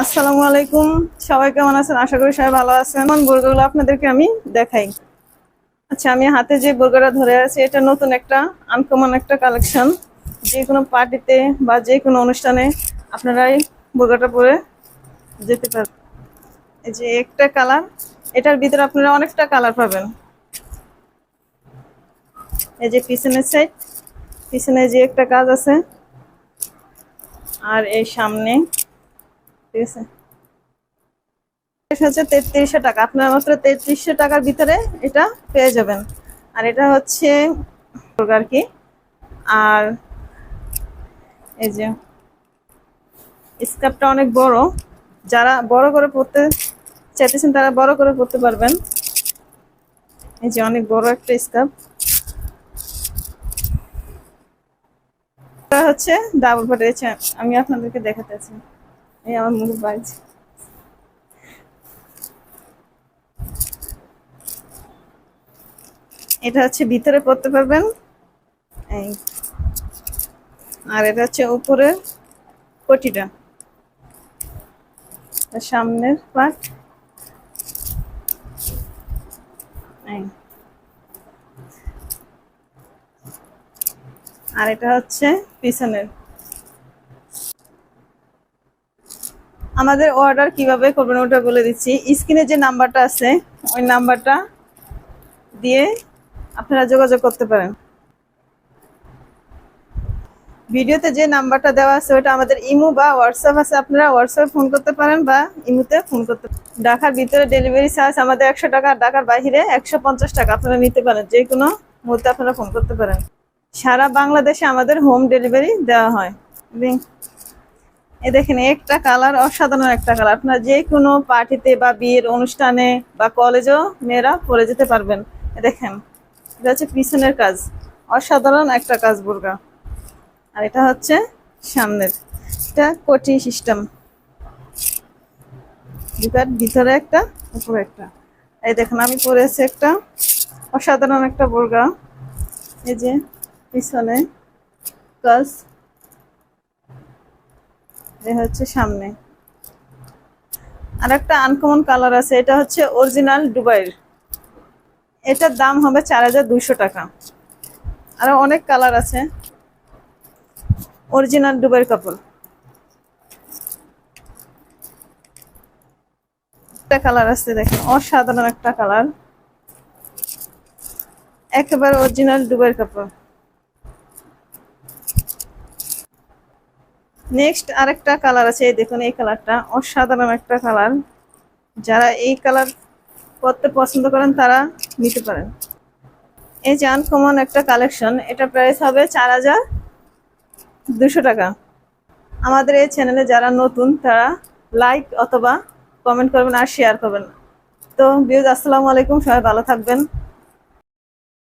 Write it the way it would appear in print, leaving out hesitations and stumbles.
আসসালামু আলাইকুম। সবাই কেমন আছেন? আশা করি সবাই ভালো আছেন। আমার বোরগাগুলো আপনাদেরকে আমি দেখাই। আচ্ছা, আমি হাতে যে বোরগাটা ধরে আছি এটা নতুন একটা আনকমন একটা কালেকশন। যে কোনো পার্টিতে বা যে কোনো অনুষ্ঠানে আপনারা এই বোরগাটা পরে যেতে পারেন। এই যে একটা কালার, এটার ভিতরে আপনারা অনেকটা কালার পাবেন। এই যে পিছনের সাইড, পিছনে যে একটা কাজ আছে, আর এই সামনে, ঠিক আছে। হচ্ছে 3300 টাকা, আপনার মাত্র 3300 টাকার ভিতরে এটা পেয়ে যাবেন। আর এটা হচ্ছে আর কি। আর এই যে স্কার্ফটা অনেক বড়, যারা বড় করে পড়তে চাইতেছেন তারা বড় করে পড়তে পারবেন। এই যে অনেক বড় একটা স্কার্ফ, এটা হচ্ছে ডাবল পাটেছে। আমি আপনাদেরকে দেখাতে আছি, এই আমার মুখ বাইজ। এটা হচ্ছে ভিতরে পড়তে পারবেন এই, আর এটা হচ্ছে উপরের কোটিটা, সামনের পার্ট এই। আর এটা হচ্ছে পিছনের। আমাদের অর্ডার কিভাবে করবেন ওটা বলে দিচ্ছি। স্ক্রিনে যে নাম্বারটা আছে ওই নাম্বারটা দিয়ে আপনারা যোগাযোগ করতে পারেন। ভিডিওতে যে নাম্বারটা দেওয়া আছে ওটা আমাদের ইমো বা হোয়াটসঅ্যাপ আছে, আপনারা হোয়াটসঅ্যাপে ফোন করতে পারেন বা ইমোতে ফোন করতে পারেন। ঢাকার ভিতরে ডেলিভারি চার্জ আমাদের 100 টাকা, ঢাকার বাইরে 150 টাকা। আপনারা নিতে পারেন, যে কোনো মুহূর্তে আপনারা ফোন করতে পারেন। সারা বাংলাদেশে আমাদের হোম ডেলিভারি দেওয়া হয়। এ দেখেন একটা কালার, অসাধারণ একটা কালার। আপনারা যে কোনো পার্টিতে বা বিয়ের অনুষ্ঠানে বা কলেজেও মেয়েরা পরে যেতে পারবেন। দেখেন, এটা হচ্ছে পিছনের কাজ, অসাধারণ একটা কাজ বোরকা। আর এটা হচ্ছে সামনের, এটা কোটি সিস্টেম, দুটার ভিতরে একটা উপরে একটা। এই দেখেন আমি পরেছি একটা অসাধারণ একটা বোরকা। এই যে পিছনে কাজ, এই হচ্ছে সামনে। আর একটা আনকমন কালার আছে, এটা হচ্ছে অরিজিনাল দুবাইয়ের। এটার দাম হবে 4200 টাকা। আরো অনেক কালার আছে, অরিজিনাল দুবাইয়ের কাপড়। একটা কালার আছে দেখেন, অসাধারণ একটা কালার, একেবারে অরিজিনাল দুবাইয়ের কাপড়। নেক্সট আরেকটা কালার আছে, এই দেখুন এই কালারটা অসাধারণ একটা কালার। যারা এই কালার পরতে পছন্দ করেন তারা নিতে পারেন। এই যে আনকমন একটা কালেকশন, এটা প্রাইস হবে 4200 টাকা। আমাদের এই চ্যানেলে যারা নতুন তারা লাইক অথবা কমেন্ট করবেন আর শেয়ার করবেন। তো ভিউজ, আসসালামু আলাইকুম, সবাই ভালো থাকবেন।